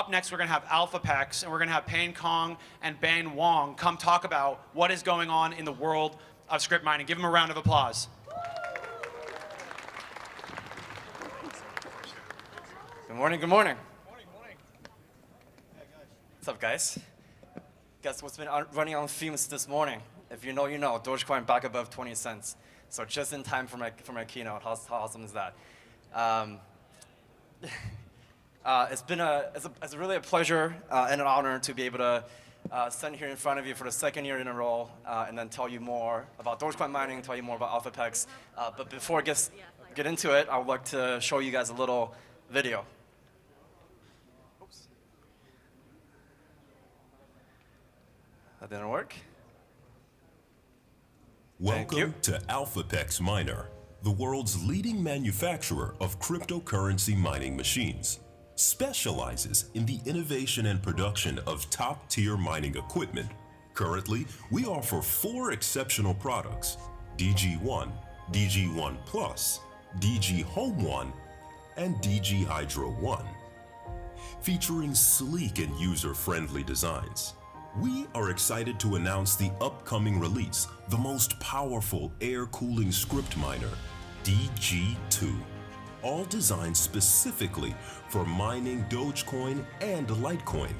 up next, we're going to have ElphaPex, and we're going to have Payne, Cong, and Weng come talk about what is going on in the world of Scrypt mining. Give them a round of applause. Good morning, good morning. Morning, morning. Hey guys. What's up, guys? Guess what's been running on fumes this morning? If you know, you know. Dogecoin back above 20 cents. So just in time for my keynote. How awesome is that? It's really a pleasure and an honor to be able to stand here in front of you for the second year in a row and then tell you more about Dogecoin mining, tell you more about ElphaPex. But before I get into it, I would like to show you guys a little video. Oops. That didn't work. Welcome to ElphaPex Miner, the world's leading manufacturer of cryptocurrency mining machines. Specializes in the innovation and production of top-tier mining equipment. Currently, we offer 4 exceptional products: DG1, DG1 Plus, DG Home 1, and DG Hydro 1. Featuring sleek and user-friendly designs. We are excited to announce the upcoming release, the most powerful air-cooling Scrypt miner, DG2. All designed specifically for mining Dogecoin and Litecoin.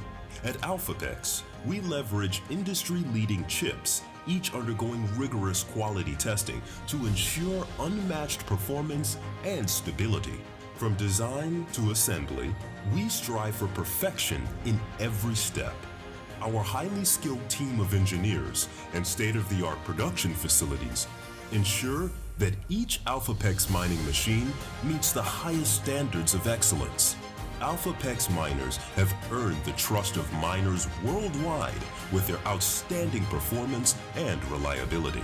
At ElphaPex, we leverage industry-leading chips, each undergoing rigorous quality testing to ensure unmatched performance and stability. From design to assembly, we strive for perfection in every step. Our highly skilled team of engineers and state-of-the-art production facilities ensure that each ElphaPex mining machine meets the highest standards of excellence. ElphaPex miners have earned the trust of miners worldwide with their outstanding performance and reliability.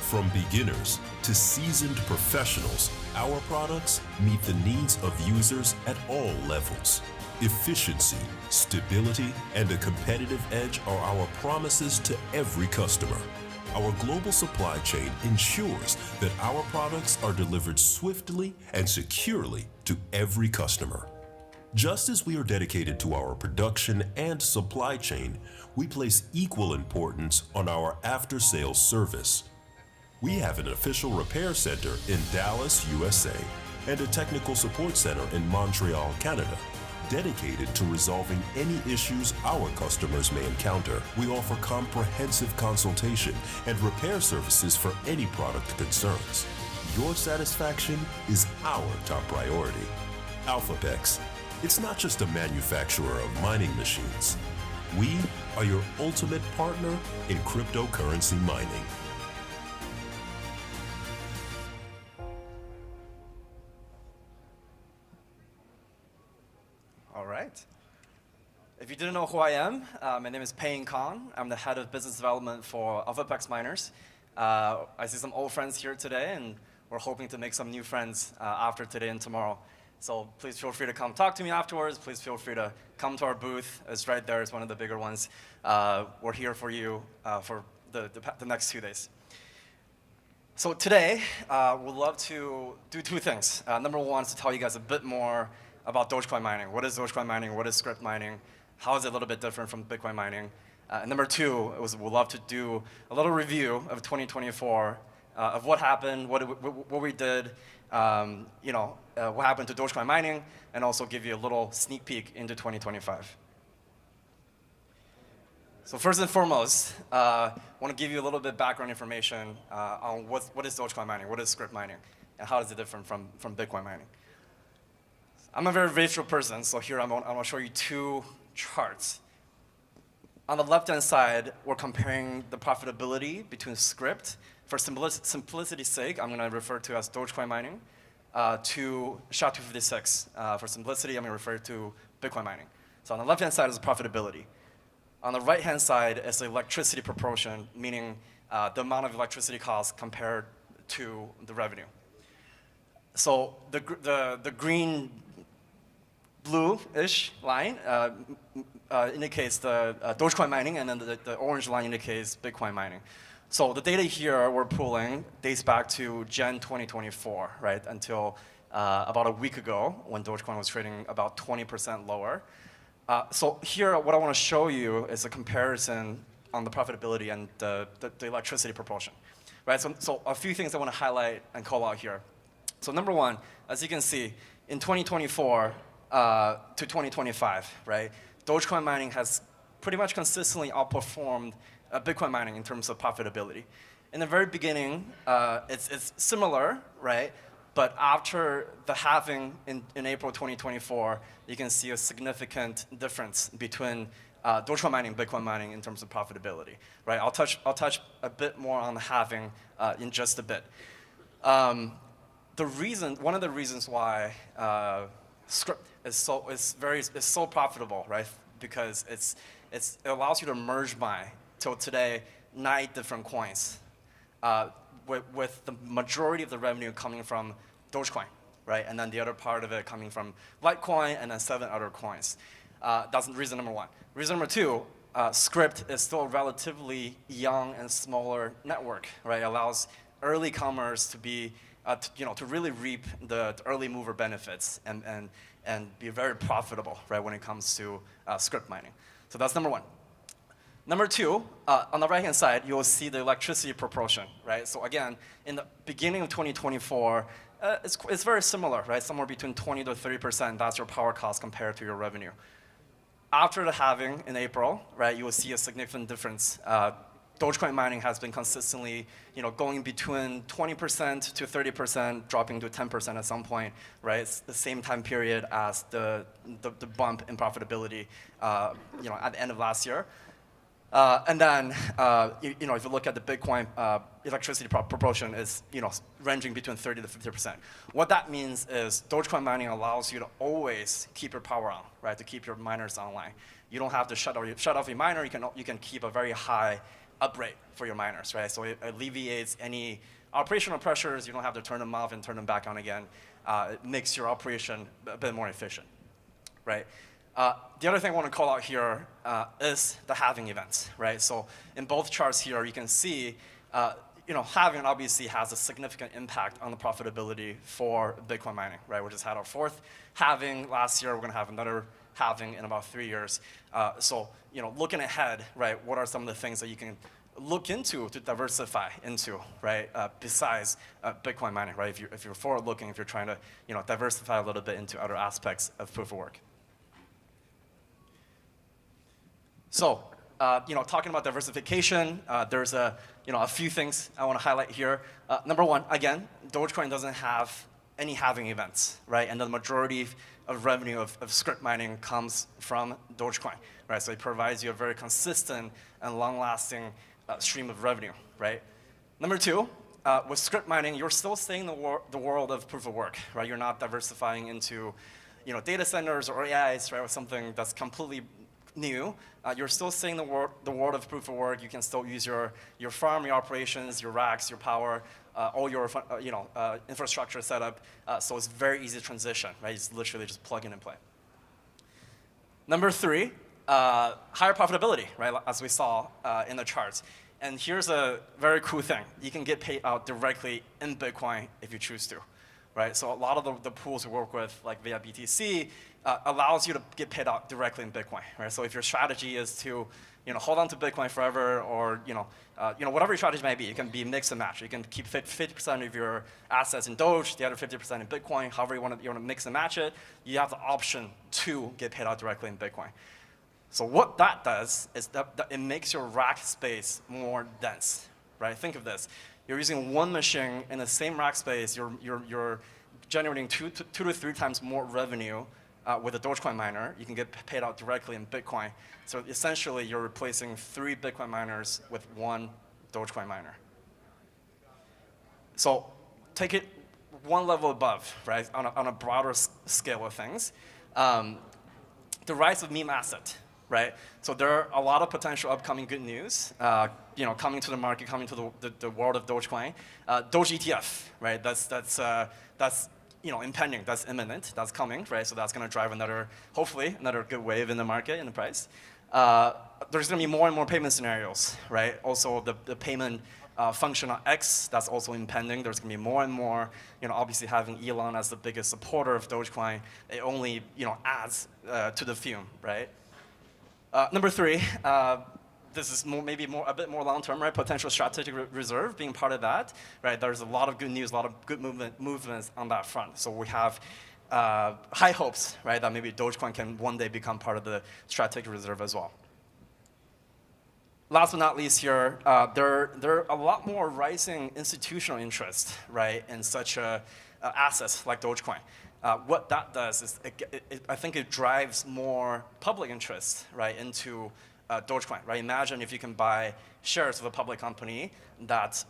From beginners to seasoned professionals, our products meet the needs of users at all levels. Efficiency, stability, and a competitive edge are our promises to every customer. Our global supply chain ensures that our products are delivered swiftly and securely to every customer. Just as we are dedicated to our production and supply chain, we place equal importance on our after-sales service. We have an official repair center in Dallas, USA, and a technical support center in Montreal, Canada, dedicated to resolving any issues our customers may encounter. We offer comprehensive consultation and repair services for any product concerns. Your satisfaction is our top priority. ElphaPex, it's not just a manufacturer of mining machines. We are your ultimate partner in cryptocurrency mining. All right. If you didn't know who I am, my name is Payne Cong. I'm the head of business development for ElphaPex Miners. I see some old friends here today, and we're hoping to make some new friends after today and tomorrow. So please feel free to come talk to me afterwards. Please feel free to come to our booth. It's right there. It's one of the bigger ones. We're here for you for the next 2 days. So today, we'd love to do 2 things. Number 1 is to tell you guys a bit more about Dogecoin mining. What is Dogecoin mining? What is Scrypt mining? How is it a little bit different from Bitcoin mining? And number 2, we'd love to do a little review of 2024, of what happened, what we did, what happened to Dogecoin mining, and also give you a little sneak peek into 2025. So first and foremost, I want to give you a little bit of background information on what is Dogecoin mining, what is Scrypt mining, and how is it different from Bitcoin mining. I'm a very visual person, so here I'm going to show you 2 charts. On the left-hand side, we're comparing the profitability between Scrypt. For simplicity's sake, I'm going to refer to as Dogecoin mining, to SHA-256. For simplicity, I'm going to refer to Bitcoin mining. So on the left-hand side is the profitability. On the right-hand side is the electricity proportion, meaning the amount of electricity costs compared to the revenue. So the green blue-ish line indicates the Dogecoin mining, and then the orange line indicates Bitcoin mining. So the data here we're pulling dates back to Jan 2024, right, until about a week ago when Dogecoin was trading about 20% lower. So here, what I want to show you is a comparison on the profitability and the electricity proportion, right? So a few things I want to highlight and call out here. So number one, as you can see, in 2024 to 2025, right, Dogecoin mining has pretty much consistently outperformed Bitcoin mining in terms of profitability. In the very beginning, it's similar, right? But after the halving in April 2024, you can see a significant difference between Dogecoin mining and Bitcoin mining in terms of profitability, right? I'll touch a bit more on the halving in just a bit. One of the reasons why Scrypt is so profitable, right? Because it allows you to merge mine till today 9 different coins, with the majority of the revenue coming from Dogecoin, right? And then the other part of it coming from Litecoin and then 7 other coins. That's reason number one. Reason number two, Scrypt is still a relatively young and smaller network, right? It allows early comers to be, to really reap the early mover benefits and be very profitable, right, when it comes to Scrypt mining. So that's number one. Number two, on the right-hand side, you'll see the electricity proportion, right? So again, in the beginning of 2024, it's very similar, right? Somewhere between 20 to 30%, that's your power cost compared to your revenue. After the halving in April, right, you will see a significant difference. Dogecoin mining has been consistently, going between 20% to 30%, dropping to 10% at some point, right? It's the same time period as the bump in profitability, at the end of last year. And then, if you look at the Bitcoin electricity proportion, is ranging between 30 to 50%. What that means is Dogecoin mining allows you to always keep your power on, right? To keep your miners online. You don't have to shut off your miner. You can keep a very high up rate for your miners, right? So it alleviates any operational pressures. You don't have to turn them off and turn them back on again. It makes your operation a bit more efficient, right? The other thing I want to call out here is the halving events, right? So in both charts here, you can see, halving obviously has a significant impact on the profitability for Bitcoin mining, right? We just had our 4th halving last year. We're going to have another halving in about 3 years. So, looking ahead, right, what are some of the things that you can look into to diversify into, right, besides Bitcoin mining, right? If you're forward-looking, if you're trying to, diversify a little bit into other aspects of proof of work. So, talking about diversification, there's a few things I want to highlight here. Number one, again, Dogecoin doesn't have any halving events, right? And the majority of revenue of Scrypt mining comes from Dogecoin, right? So it provides you a very consistent and long-lasting stream of revenue, right? Number two, with Scrypt mining, you're still staying in the world of proof of work, right? You're not diversifying into, data centers or AIs, right? Or something that's completely new. You're still staying in the world of proof of work. You can still use your farm, your operations, your racks, your power, all your infrastructure setup. So it's very easy to transition, right? It's literally just plug in and play. Number three, higher profitability, right? As we saw in the charts. And here's a very cool thing. You can get paid out directly in Bitcoin if you choose to, right? So a lot of the pools we work with, like via BTC, allows you to get paid out directly in Bitcoin, right? So if your strategy is to, hold on to Bitcoin forever, or whatever your strategy might be, it can be mix and match. You can keep 50% of your assets in Doge, the other 50% in Bitcoin. However you want to mix and match it, you have the option to get paid out directly in Bitcoin. So what that does is that it makes your rack space more dense, right? Think of this: you're using one machine in the same rack space. You're generating two to three times more revenue. With a Dogecoin miner, you can get paid out directly in Bitcoin. So essentially, you're replacing 3 Bitcoin miners with 1 Dogecoin miner. So take it one level above, right, on a broader scale of things. The rise of meme asset, right? So there are a lot of potential upcoming good news, coming to the market, coming to the world of Dogecoin. Doge ETF, right? That's impending, that's imminent, that's coming, right? So that's going to drive hopefully another good wave in the market, in the price. There's going to be more and more payment scenarios, right? Also, the payment function on X, that's also impending. There's going to be more and more, obviously having Elon as the biggest supporter of Dogecoin, it only, adds to the fume, right? Number 3, this is maybe a bit more long-term, right? Potential strategic reserve being part of that, right? There's a lot of good news, a lot of good movements on that front. So we have high hopes, right, that maybe Dogecoin can one day become part of the strategic reserve as well. Last but not least here, there are a lot more rising institutional interest, right, in such assets like Dogecoin. What that does is, I think it drives more public interest, right, into Dogecoin, right? Imagine if you can buy shares of a public company that,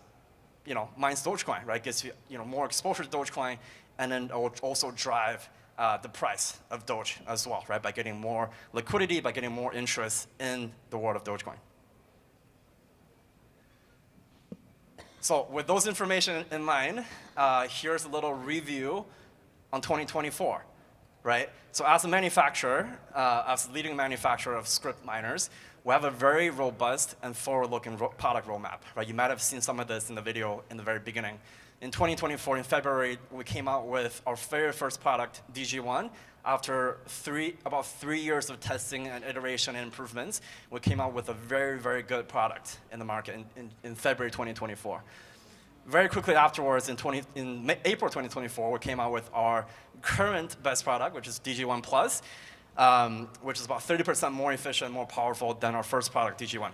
mines Dogecoin, right? Gets you, more exposure to Dogecoin, and then it will also drive the price of Doge as well, right? By getting more liquidity, by getting more interest in the world of Dogecoin. So with those information in mind, here's a little review on 2024, right? So as a manufacturer, as a leading manufacturer of Scrypt miners, we have a very robust and forward-looking product roadmap, right? You might have seen some of this in the video in the very beginning. In 2024, in February, we came out with our very first product, DG1. After about 3 years of testing and iteration and improvements, we came out with a very, very good product in the market in February 2024. Very quickly afterwards, in April 2024, we came out with our current best product, which is DG1 Plus, which is about 30% more efficient, more powerful than our first product, DG1.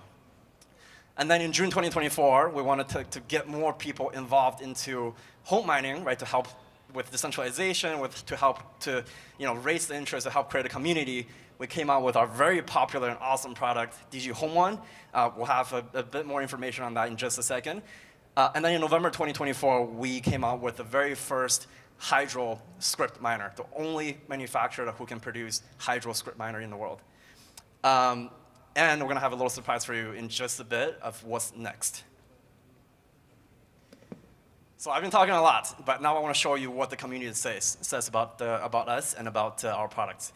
And then in June 2024, we wanted to get more people involved into home mining, right, to help with decentralization, to help to raise the interest, to help create a community. We came out with our very popular and awesome product, DG Home 1. We'll have a bit more information on that in just a second. And then in November 2024, we came out with the very first Hydro Scrypt miner, the only manufacturer who can produce Hydro Scrypt miner in the world. And we're going to have a little surprise for you in just a bit of what's next. So I've been talking a lot, but now I want to show you what the community says about us and about our products.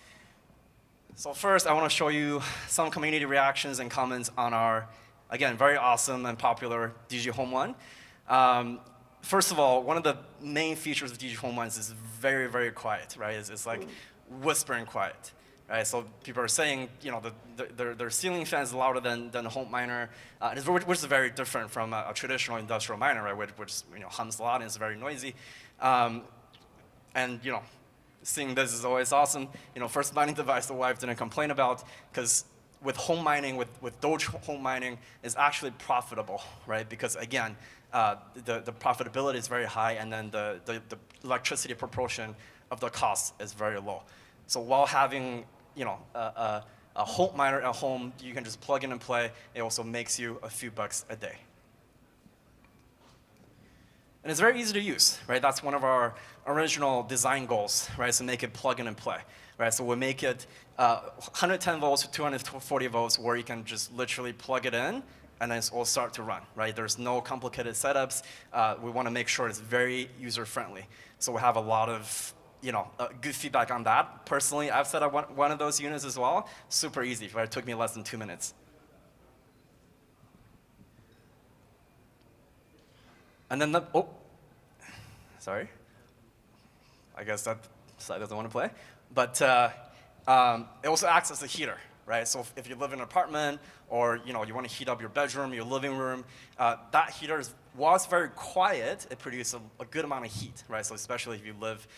So first, I want to show you some community reactions and comments on our, again, very awesome and popular DG Home 1. First of all, one of the main features of DG Home 1 is very, very quiet, right? It's like whispering quiet, right? So people are saying, their ceiling fan is louder than a home miner, which is very different from a traditional industrial miner, right? Which hums a lot and is very noisy. And seeing this is always awesome. First mining device the wife didn't complain about, because with home mining, with Doge home mining, is actually profitable, right? Because again, the profitability is very high, and then the electricity proportion of the cost is very low. So while having a home miner at home, you can just plug in and play. It also makes you a few bucks a day. And it's very easy to use, right? That's one of our original design goals, right? So make it plug in and play, right? So we make it 110 volts to 240 volts, where you can just literally plug it in, and then it will start to run, right? There's no complicated setups. We want to make sure it's very user-friendly. So we have a lot of good feedback on that. Personally, I've set up one of those units as well. Super easy, right? It took me less than 2 minutes. And then sorry. I guess that side doesn't want to play. But it also acts as a heater, right? So if you live in an apartment, or you want to heat up your bedroom, your living room, that heater, while it's very quiet, it produces a good amount of heat, right? So especially if you live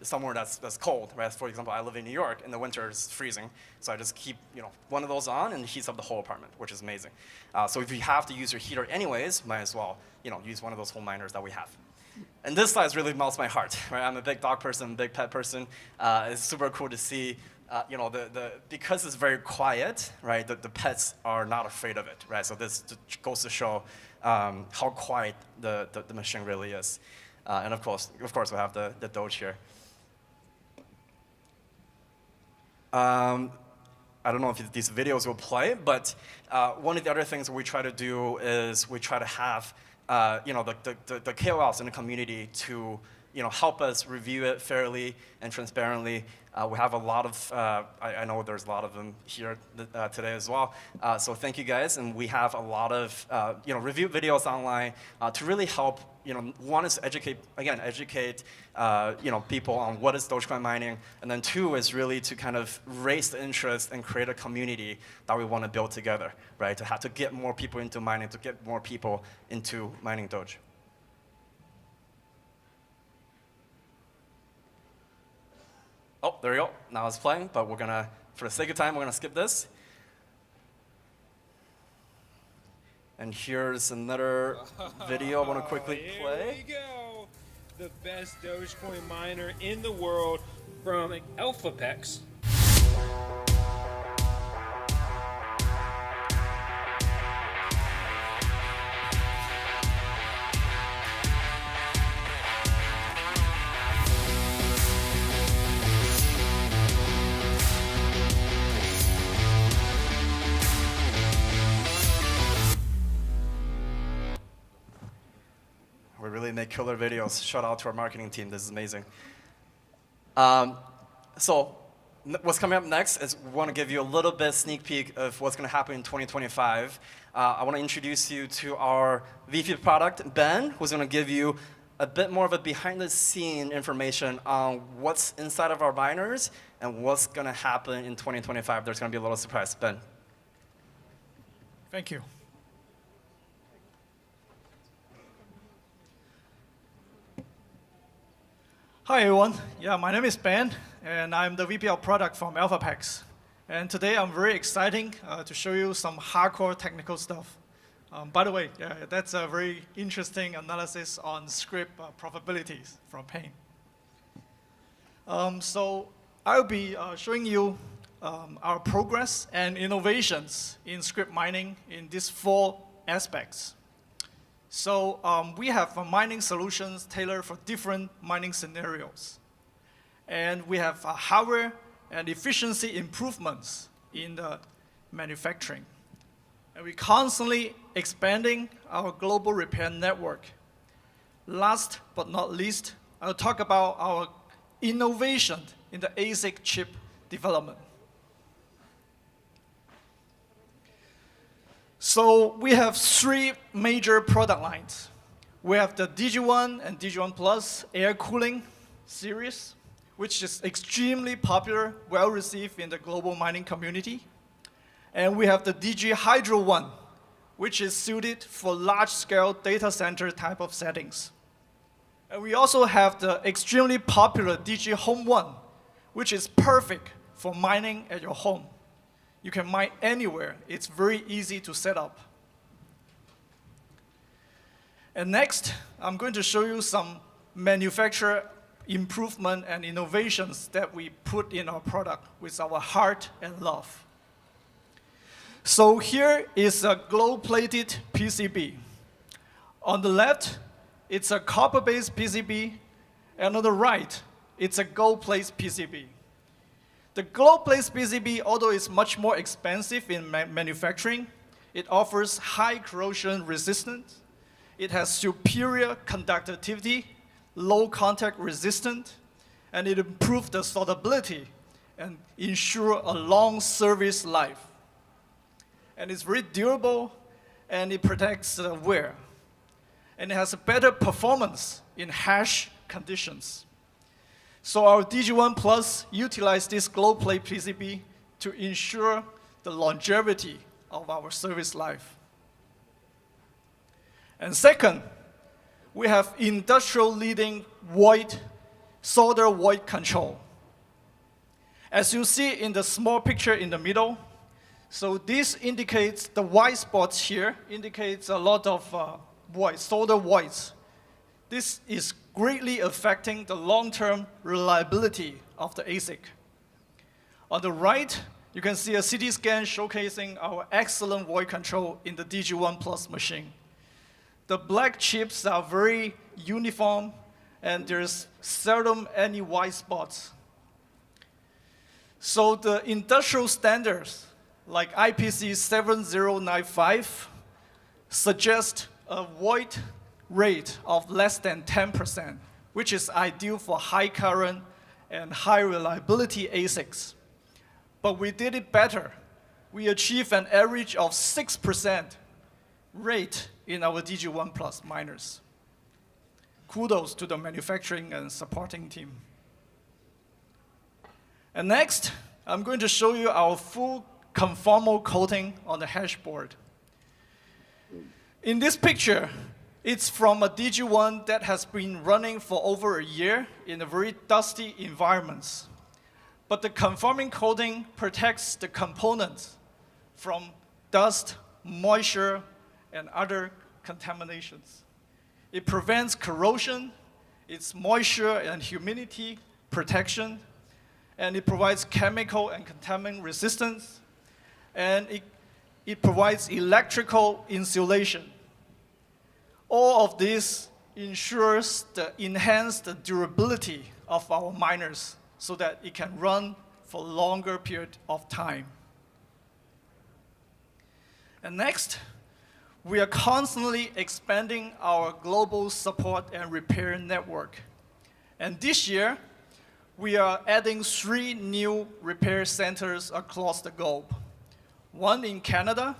somewhere that's cold, right? For example, I live in New York. In the winter, it's freezing. So I just keep one of those on, and it heats up the whole apartment, which is amazing. So if you have to use your heater anyways, might as well use one of those home miners that we have. And this slide really melts my heart, right? I'm a big dog person, big pet person. It's super cool to see, because it's very quiet, right? The pets are not afraid of it, right? So this goes to show how quiet the machine really is. And of course, we have the Doge here. I don't know if these videos will play, but one of the other things we try to do is we try to have the KOLs in the community to help us review it fairly and transparently. We have a lot of, I know there's a lot of them here today as well. So thank you guys, and we have a lot of review videos online to really help one is educate people on what is Dogecoin mining, and then two is really to kind of raise the interest and create a community that we want to build together, right? To get more people into mining, to get more people into mining Doge. Oh, there you go. Now it's playing, but we're gonna, for the sake of time, we're gonna skip this. And here's another video I want to quickly play. Here we go. The best Dogecoin miner in the world from ElphaPex. We really make killer videos. Shout out to our marketing team. This is amazing. So what's coming up next is we want to give you a little bit sneak peek of what's going to happen in 2025. I want to introduce you to our VP of product, Ben, who's going to give you a bit more of a behind-the-scene information on what's inside of our miners and what's going to happen in 2025. There's going to be a little surprise. Ben. Thank you. Hi everyone, my name is Ben, and I'm the VP of Product from ElphaPex. And today I'm very excited to show you some hardcore technical stuff. By the way, that's a very interesting analysis on Scrypt profitabilities from Payne. So I'll be showing you our progress and innovations in Scrypt mining in these 4 aspects. So we have mining solutions tailored for different mining scenarios. And we have hardware and efficiency improvements in the manufacturing. And we're constantly expanding our global repair network. Last but not least, I'll talk about our innovation in the ASIC chip development. So we have 3 major product lines. We have the DG1 and DG1 Plus air cooling series, which is extremely popular, well received in the global mining community. And we have the DG Hydro 1, which is suited for large-scale data center type of settings. And we also have the extremely popular DG Home 1, which is perfect for mining at your home. You can mine anywhere. It's very easy to set up. And next, I'm going to show you some manufacturer improvement and innovations that we put in our product with our heart and love. So here is a glow-plated PCB. On the left, it's a copper-based PCB, and on the right, it's a gold-plated PCB. The glow-plated PCB, although it's much more expensive in manufacturing, it offers high corrosion resistance. It has superior conductivity, low contact resistance, and it improves the sortability and ensure a long service life. And it's very durable, and it protects the wear. And it has a better performance in hash conditions. So our DG1 Plus utilized this glow plate PCB to ensure the longevity of our service life. And second, we have industrial leading solder void control. As you see in the small picture in the middle, so this indicates the white spots here, indicates a lot of solder voids. This is greatly affecting the long-term reliability of the ASIC. On the right, you can see a CT scan showcasing our excellent void control in the DG1 Plus machine. The black chips are very uniform, and there's seldom any white spots. So the industrial standards, like IPC 7095, suggest a void rate of less than 10%, which is ideal for high current and high reliability ASICs. But we did it better. We achieved an average of 6% rate in our DG1 Plus miners. kudos to the manufacturing and supporting team. And next, I'm going to show you our full conformal coating on the hash board. In this picture, it's from a DG1 that has been running for over a year in a very dusty environment. But the conforming coating protects the components from dust, moisture, and other contaminations. It prevents corrosion, it's moisture and humidity protection, and it provides chemical and contaminant resistance, and it provides electrical insulation. All of this ensures the enhanced durability of our miners so that it can run for a longer period of time. And next, we are constantly expanding our global support and repair network. And this year, we are adding 3 new repair centers across the globe. One in Canada,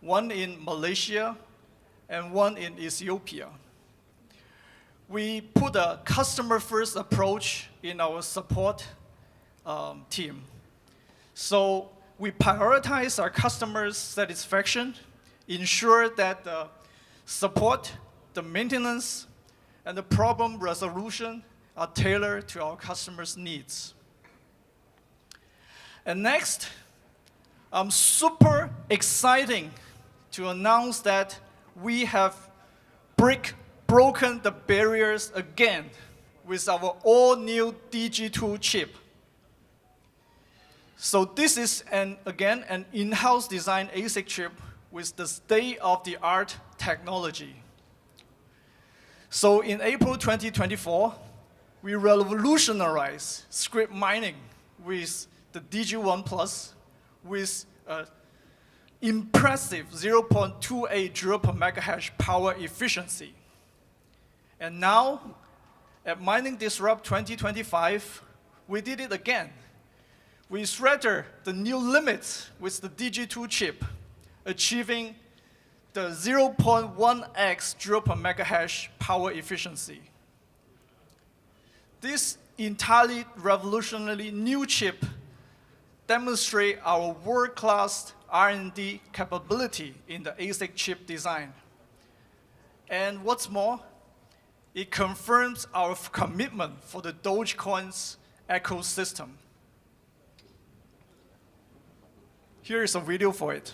one in Malaysia, and one in Ethiopia. We put a customer-first approach in our support team. So we prioritize our customers' satisfaction, ensure that the support, the maintenance, and the problem resolution are tailored to our customers' needs. And next, I'm super excited to announce that we have broken the barriers again with our all-new DG2 chip. So this is, again, an in-house designed ASIC chip with the state-of-the-art technology. So in April 2024, we revolutionized Scrypt mining with the DG1 Plus with impressive 0.28 joule per megahash power efficiency. And now, at Mining Disrupt 2025, we did it again. We shattered the new limits with the DG2 chip, achieving the 0.1x joule per megahash power efficiency. This entirely revolutionary new chip demonstrates our world-class R&D capability in the ASIC chip design. And what's more, it confirms our commitment for the Dogecoin's ecosystem. Here is a video for it.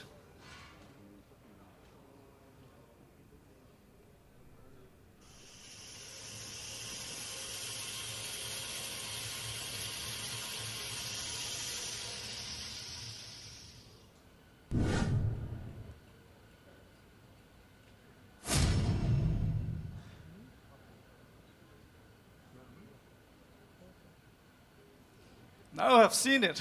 Now I've seen it.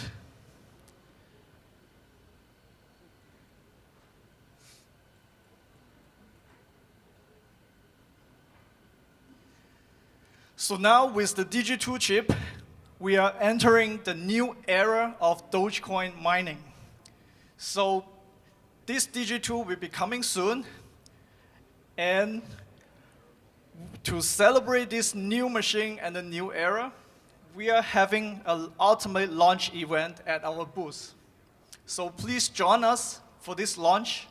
So now with the DG2 chip, we are entering the new era of Dogecoin mining. So this DG2 will be coming soon. And to celebrate this new machine and the new era, we are having an ultimate launch event at our booth. So please join us for this launch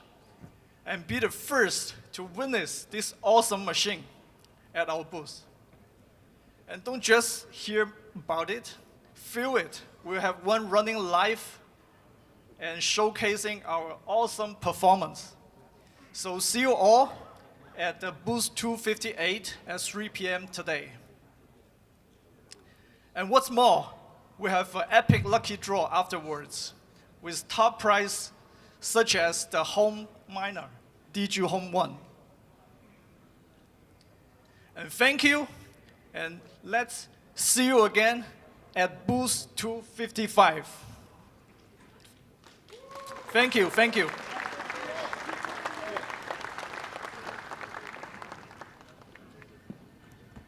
and be the first to witness this awesome machine at our booth. And don't just hear about it, feel it. We'll have one running live and showcasing our awesome performance. So see you all at the booth 258 at 3 p.m. today. And what's more, we have an epic lucky draw afterwards with top prize such as the home miner, DG Home 1. And thank you, and let's see you again at booth 255. Thank you, thank you.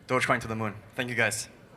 Dogecoin to the moon. Thank you, guys.